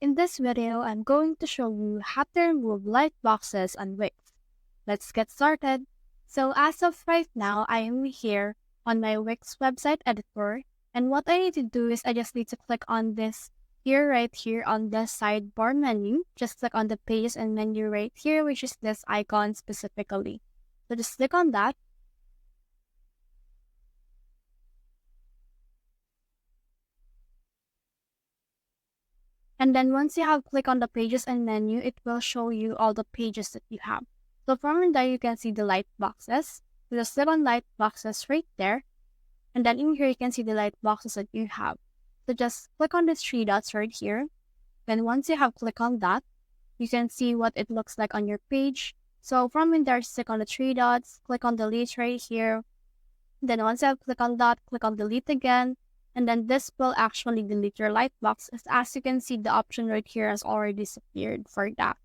In this video, I'm going to show you how to remove light boxes on Wix. Let's get started. So as of right now, I am here on my Wix website editor. And what I need to do is I just need to click on this right here on the sidebar menu. Just click on the pages and menu right here, which is this icon specifically. So just click on that. And then once you have clicked on the pages and menu, it will show you all the pages that you have. So from there, you can see the light boxes. So just click on light boxes right there. And then in here, you can see the light boxes that you have. So just click on these three dots right here. Then once you have clicked on that, you can see what it looks like on your page. So from in there, click on the three dots, click on delete right here. Then once you have clicked on that, click on delete again. And then this will actually delete your Lightbox. As you can see, the option right here has already disappeared for that.